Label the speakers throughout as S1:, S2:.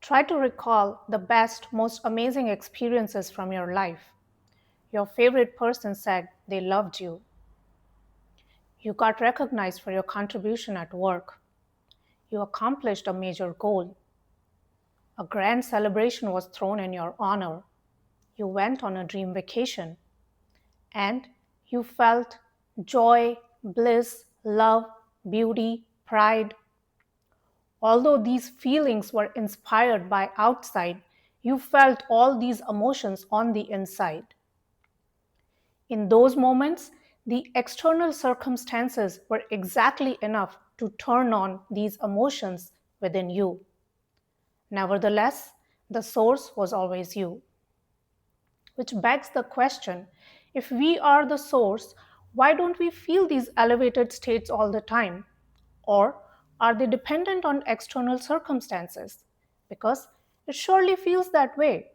S1: Try to recall the best, most amazing experiences from your life. Your favorite person said they loved you. You got recognized for your contribution at work. You accomplished a major goal. A grand celebration was thrown in your honor. You went on a dream vacation. And you felt joy, bliss, love, beauty, pride. Although these feelings were inspired by outside, you felt all these emotions on the inside. In those moments, the external circumstances were exactly enough to turn on these emotions within you. Nevertheless, the source was always you. Which begs the question, if we are the source, why don't we feel these elevated states all the time? Or are they dependent on external circumstances? Because it surely feels that way.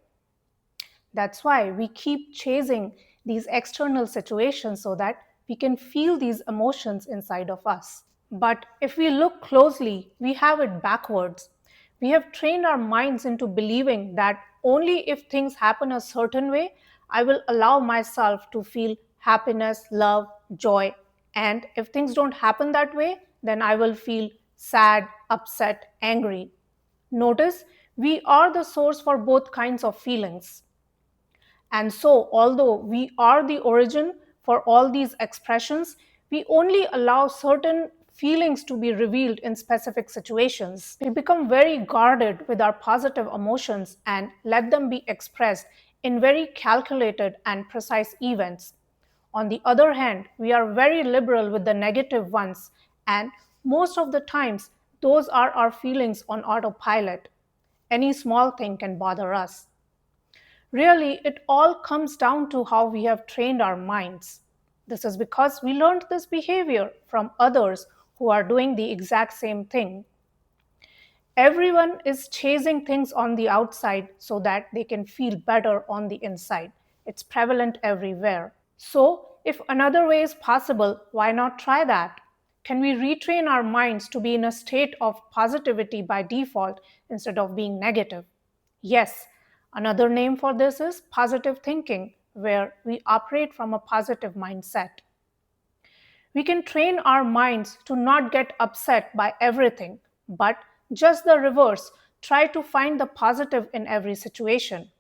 S1: That's why we keep chasing these external situations so that we can feel these emotions inside of us. But if we look closely, we have it backwards. We have trained our minds into believing that only if things happen a certain way, I will allow myself to feel happiness, love, joy. And if things don't happen that way, then I will feel sad, upset, angry. Notice we are the source for both kinds of feelings. And so, although we are the origin for all these expressions, we only allow certain feelings to be revealed in specific situations. We become very guarded with our positive emotions and let them be expressed in very calculated and precise events. On the other hand, we are very liberal with the negative ones, and most of the times, those are our feelings on autopilot. Any small thing can bother us. Really, it all comes down to how we have trained our minds. This is because we learned this behavior from others who are doing the exact same thing. Everyone is chasing things on the outside so that they can feel better on the inside. It's prevalent everywhere. So, if another way is possible, why not try that? Can we retrain our minds to be in a state of positivity by default instead of being negative? Yes, another name for this is positive thinking, where we operate from a positive mindset. We can train our minds to not get upset by everything, but just the reverse, try to find the positive in every situation.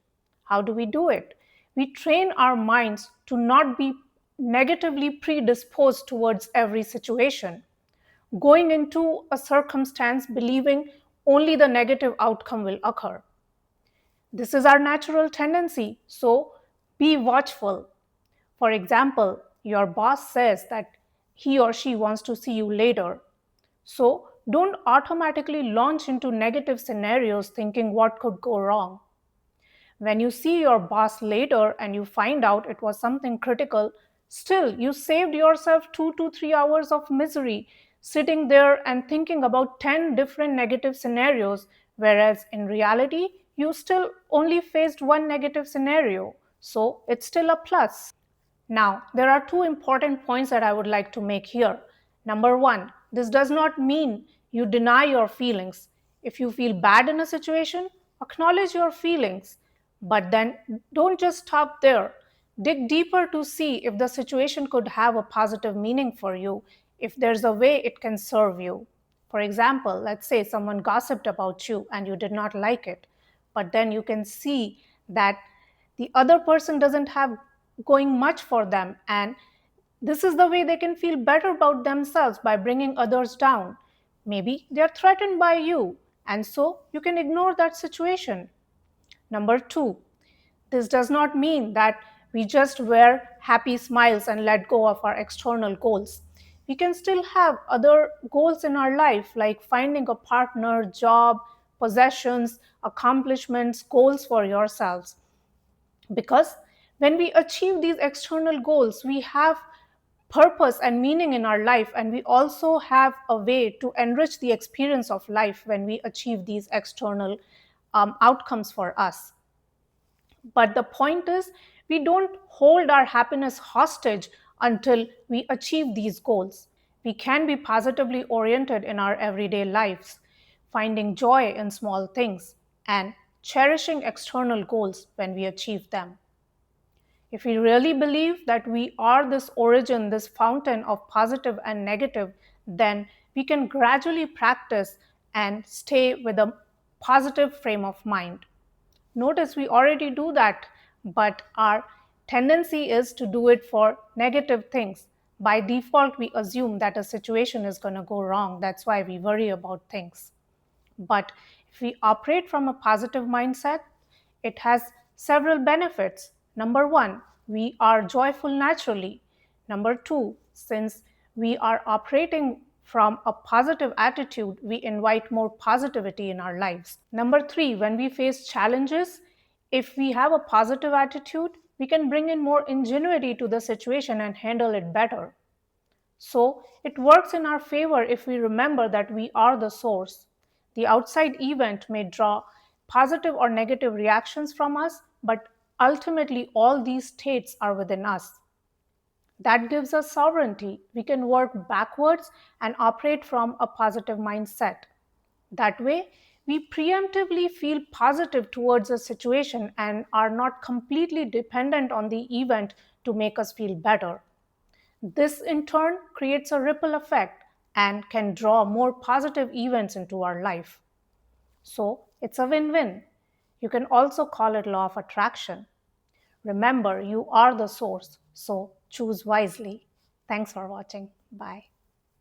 S1: How do we do it? We train our minds to not be negatively predisposed towards every situation, going into a circumstance believing only the negative outcome will occur. This is our natural tendency, so be watchful. For example, your boss says that he or she wants to see you later. So don't automatically launch into negative scenarios thinking what could go wrong. When you see your boss later and you find out it was something critical, still you saved yourself 2 to 3 hours of misery sitting there and thinking about 10 different negative scenarios, whereas in reality, you still only faced one negative scenario. So it's still a plus. Now, there are two important points that I would like to make here. Number one, this does not mean you deny your feelings. If you feel bad in a situation, acknowledge your feelings. But then don't just stop there. Dig deeper to see if the situation could have a positive meaning for you, if there's a way it can serve you. For example, let's say someone gossiped about you and you did not like it, but then you can see that the other person doesn't have going much for them, and this is the way they can feel better about themselves by bringing others down. Maybe they are threatened by you, and so you can ignore that situation. Number two, this does not mean that we just wear happy smiles and let go of our external goals. We can still have other goals in our life, like finding a partner, job, possessions, accomplishments, goals for yourselves. Because when we achieve these external goals, we have purpose and meaning in our life, and we also have a way to enrich the experience of life when we achieve these external outcomes for us. But the point is, we don't hold our happiness hostage until we achieve these goals. We can be positively oriented in our everyday lives, finding joy in small things. and cherishing external goals when we achieve them. If we really believe that we are this origin, this fountain of positive and negative, then we can gradually practice and stay with a positive frame of mind. Notice we already do that, but our tendency is to do it for negative things. By default, we assume that a situation is going to go wrong. That's why we worry about things. But if we operate from a positive mindset, it has several benefits. Number one, we are joyful naturally. Number two, since we are operating from a positive attitude, we invite more positivity in our lives. Number three, when we face challenges, if we have a positive attitude, we can bring in more ingenuity to the situation and handle it better. So it works in our favor if we remember that we are the source. The outside event may draw positive or negative reactions from us, but ultimately all these states are within us. That gives us sovereignty. We can work backwards and operate from a positive mindset. That way, we preemptively feel positive towards a situation and are not completely dependent on the event to make us feel better. This in turn creates a ripple effect and can draw more positive events into our life. So it's a win win. You can also call it law of attraction. Remember, you are the source, so choose wisely. Thanks for watching. Bye.